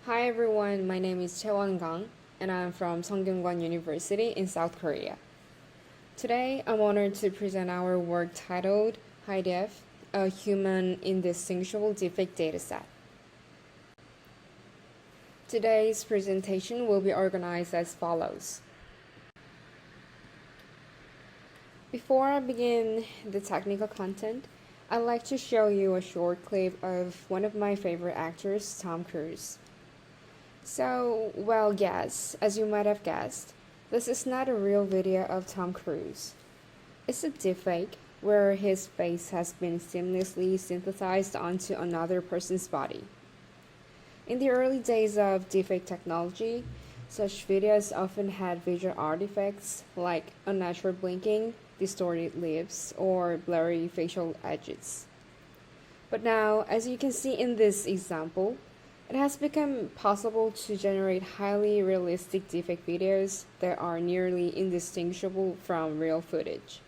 Hi everyone, my name is Chaewon Gang and I'm from 성균관 University in South Korea. Today, I'm honored to present our work titled HiDF, a Human-Indistinguishable Deepfake Dataset. Today's presentation will be organized as follows. Before I begin the technical content, I'd like to show you a short clip of one of my favorite actors, Tom Cruise. So, well, yes, as you might have guessed, this is not a real video of Tom Cruise. It's a deepfake where his face has been seamlessly synthesized onto another person's body. In the early days of deepfake technology, such videos often had visual artifacts like unnatural blinking, distorted lips, or blurry facial edges. But now, as you can see in this example, it has become possible to generate highly realistic deepfake videos that are nearly indistinguishable from real footage.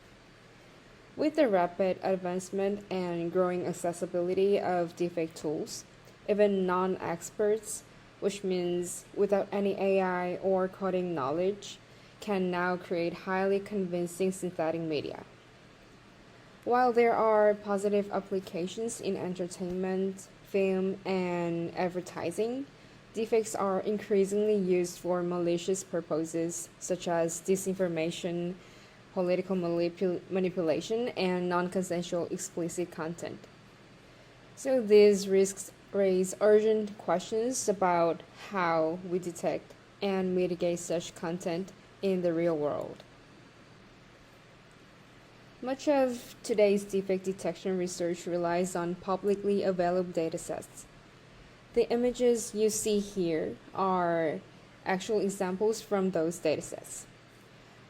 With the rapid advancement and growing accessibility of deepfake tools, even non-experts, which means without any AI or coding knowledge, can now create highly convincing synthetic media. While there are positive applications in entertainment, film, and advertising, deepfakes are increasingly used for malicious purposes such as disinformation, political manipulation, and non-consensual explicit content. So these risks raise urgent questions about how we detect and mitigate such content in the real world. Much of today's deepfake detection research relies on publicly available datasets. The images you see here are actual examples from those datasets.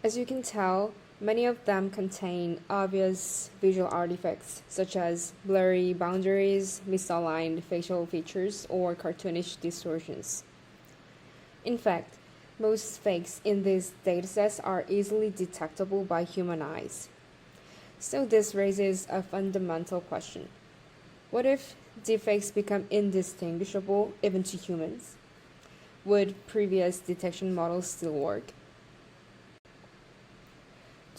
As you can tell, many of them contain obvious visual artifacts such as blurry boundaries, misaligned facial features, or cartoonish distortions. In fact, most fakes in these datasets are easily detectable by human eyes. So this raises a fundamental question. What if deepfakes become indistinguishable even to humans? Would previous detection models still work?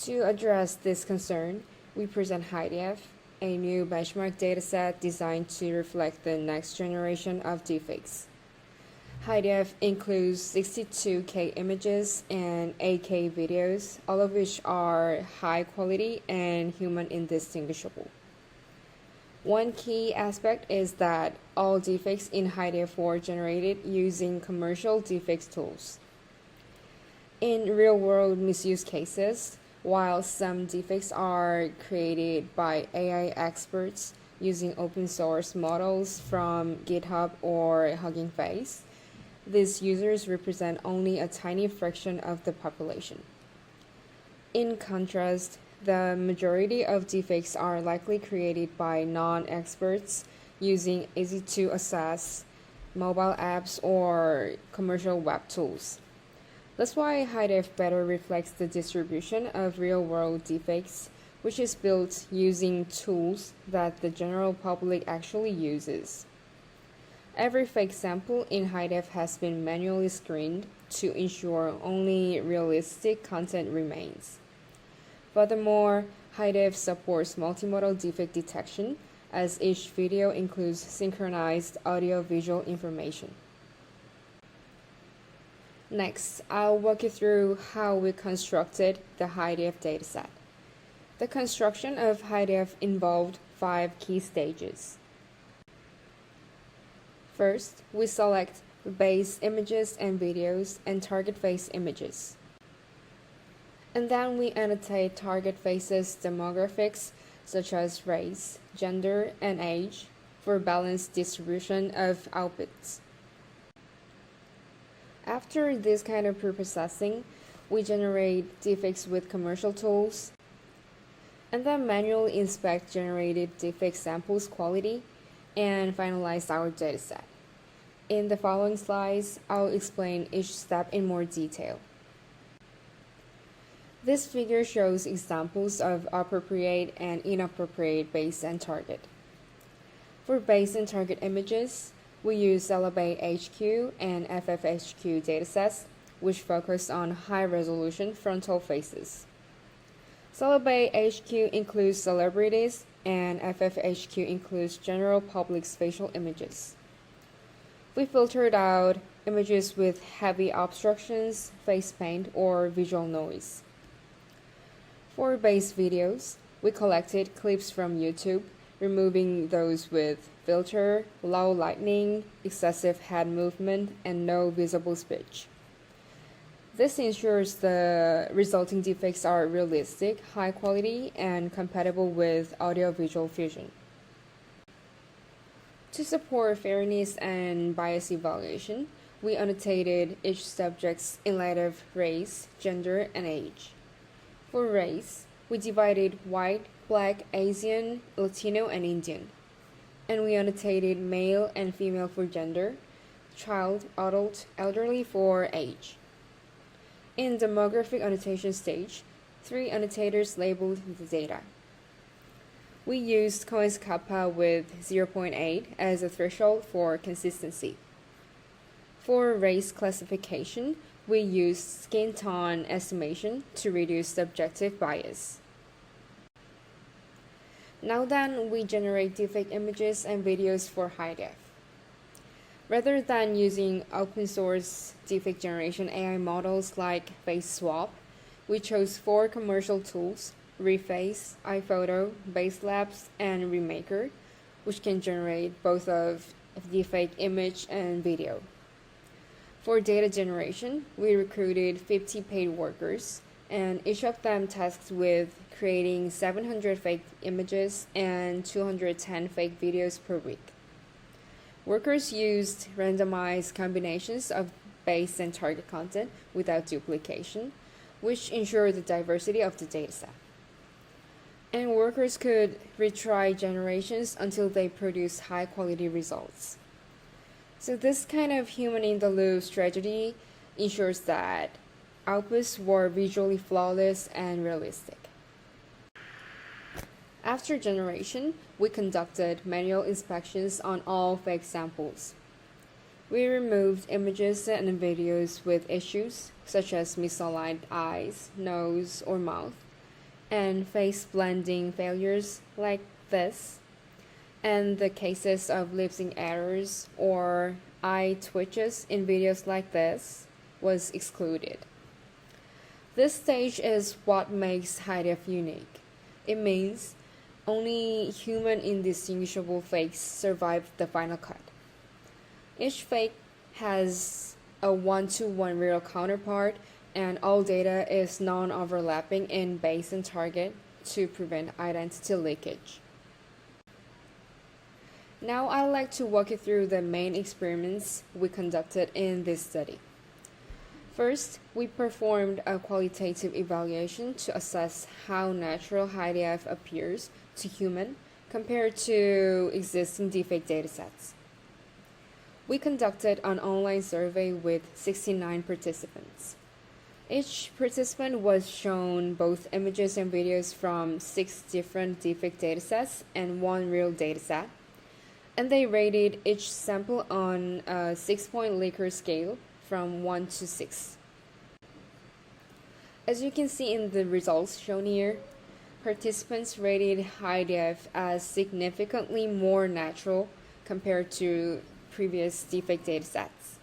To address this concern, we present HiDF, a new benchmark dataset designed to reflect the next generation of deepfakes. HiDF includes 62K images and 8K videos, all of which are high quality and human indistinguishable. One key aspect is that all deepfakes in HiDF were generated using commercial deepfakes tools. In real-world misuse cases, while some deepfakes are created by AI experts using open-source models from GitHub or Hugging Face, these users represent only a tiny fraction of the population. In contrast, the majority of deepfakes are likely created by non-experts using easy-to-access mobile apps or commercial web tools. That's why HiDF better reflects the distribution of real-world deepfakes, which is built using tools that the general public actually uses. Every fake sample in HiDF has been manually screened to ensure only realistic content remains. Furthermore, HiDF supports multimodal deepfake detection, as each video includes synchronized audio-visual information. Next, I'll walk you through how we constructed the HiDF dataset. The construction of HiDF involved 5 key stages. First, we select base images and videos and target face images. And then we annotate target faces' demographics such as race, gender, and age for balanced distribution of outputs. After this kind of pre-processing, we generate deepfakes with commercial tools and then manually inspect generated deepfake samples quality and finalize our dataset. In the following slides, I'll explain each step in more detail. This figure shows examples of appropriate and inappropriate base and target. For base and target images, we use DSAIL and FFHQ datasets, which focus on high-resolution frontal faces. DSAIL includes celebrities, and FFHQ includes general public's facial images. We filtered out images with heavy obstructions, face paint, or visual noise. For base videos, we collected clips from YouTube, removing those with filter, low lighting, excessive head movement, and no visible speech. This ensures the resulting deepfakes are realistic, high quality, and compatible with audio-visual fusion. To support fairness and bias evaluation, we annotated each subject in light of race, gender, and age. For race, we divided white, Black, Asian, Latino, and Indian. And we annotated male and female for gender, child, adult, elderly for age. In demographic annotation stage, 3 annotators labeled the data. We used Cohen's kappa with 0.8 as a threshold for consistency. For race classification, we used skin tone estimation to reduce subjective bias. Now then, we generate deepfake images and videos for HiDF. Rather than using open source deepfake generation AI models like Face Swap, we chose 4 commercial tools: Reface, iPhoto, Baselabs, and Remaker, which can generate both of deepfake image and video. For data generation, we recruited 50 paid workers, and each of them tasked with creating 700 fake images and 210 fake videos per week. Workers used randomized combinations of base and target content without duplication, which ensured the diversity of the dataset. And workers could retry generations until they produced high-quality results. So this kind of human-in-the-loop strategy ensures that outputs were visually flawless and realistic. After generation, we conducted manual inspections on all fake samples. We removed images and videos with issues such as misaligned eyes, nose, or mouth, and face blending failures like this, and the cases of lip sync errors or eye twitches in videos like this was excluded. This stage is what makes HiDF unique. It means only human-indistinguishable fakes survive the final cut. Each fake has a 1-to-1 real counterpart, and all data is non-overlapping in base and target to prevent identity leakage. Now I'd like to walk you through the main experiments we conducted in this study. First, we performed a qualitative evaluation to assess how natural HiDF appears to human compared to existing deepfake datasets. We conducted an online survey with 69 participants. Each participant was shown both images and videos from 6 different deepfake datasets and 1 real dataset, and they rated each sample on a 6-point Likert scale from 1 to 6. As you can see in the results shown here, participants rated HiDF as significantly more natural compared to previous deepfake datasets.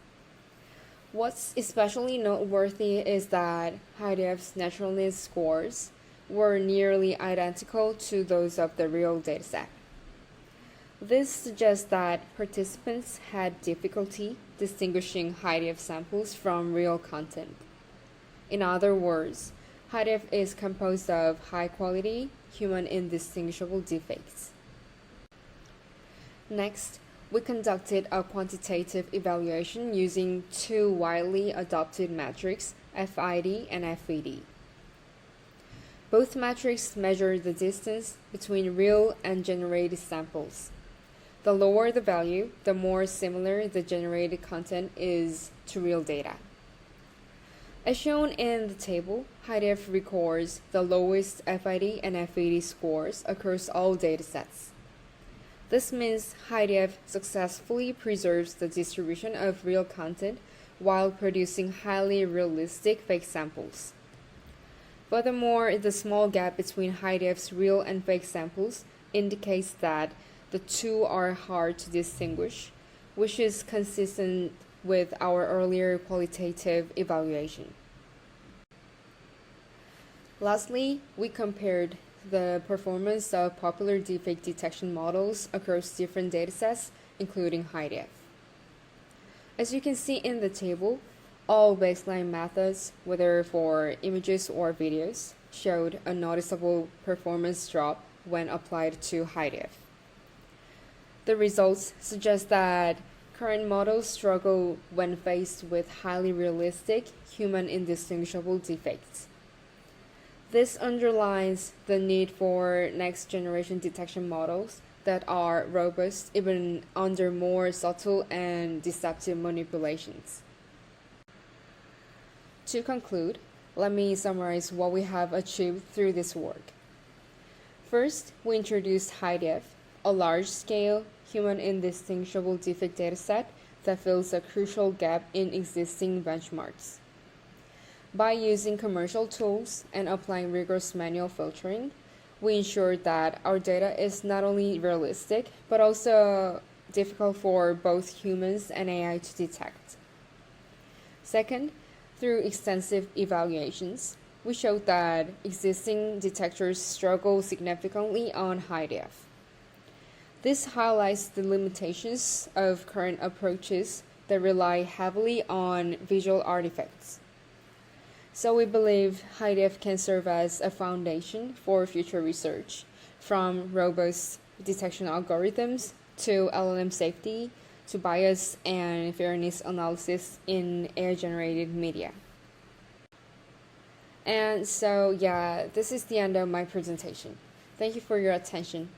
What's especially noteworthy is that HiDF's naturalness scores were nearly identical to those of the real dataset. This suggests that participants had difficulty distinguishing HiDF samples from real content. In other words, HiDF is composed of high-quality, human-indistinguishable deepfakes. Next, we conducted a quantitative evaluation using 2 widely adopted metrics, FID and FVD. Both metrics measure the distance between real and generated samples. The lower the value, the more similar the generated content is to real data. As shown in the table, HiDF records the lowest FID and FVD scores across all datasets. This means HiDF successfully preserves the distribution of real content while producing highly realistic fake samples. Furthermore, the small gap between HiDF's real and fake samples indicates that the two are hard to distinguish, which is consistent with our earlier qualitative evaluation. Lastly, we compared the performance of popular deepfake detection models across different datasets, including HiDF. As you can see in the table, all baseline methods, whether for images or videos, showed a noticeable performance drop when applied to HiDF. The results suggest that current models struggle when faced with highly realistic, human-indistinguishable deepfakes. This underlines the need for next-generation detection models that are robust even under more subtle and deceptive manipulations. To conclude, let me summarize what we have achieved through this work. First, we introduced HiDF, a large-scale, human-indistinguishable deepfake dataset that fills a crucial gap in existing benchmarks. By using commercial tools and applying rigorous manual filtering, we ensured that our data is not only realistic, but also difficult for both humans and AI to detect. Second, through extensive evaluations, we showed that existing detectors struggle significantly on HiDF. This highlights the limitations of current approaches that rely heavily on visual artifacts. So we believe HiDF can serve as a foundation for future research, from robust detection algorithms to LLM safety to bias and fairness analysis in AI-generated media. And so, this is the end of my presentation. Thank you for your attention.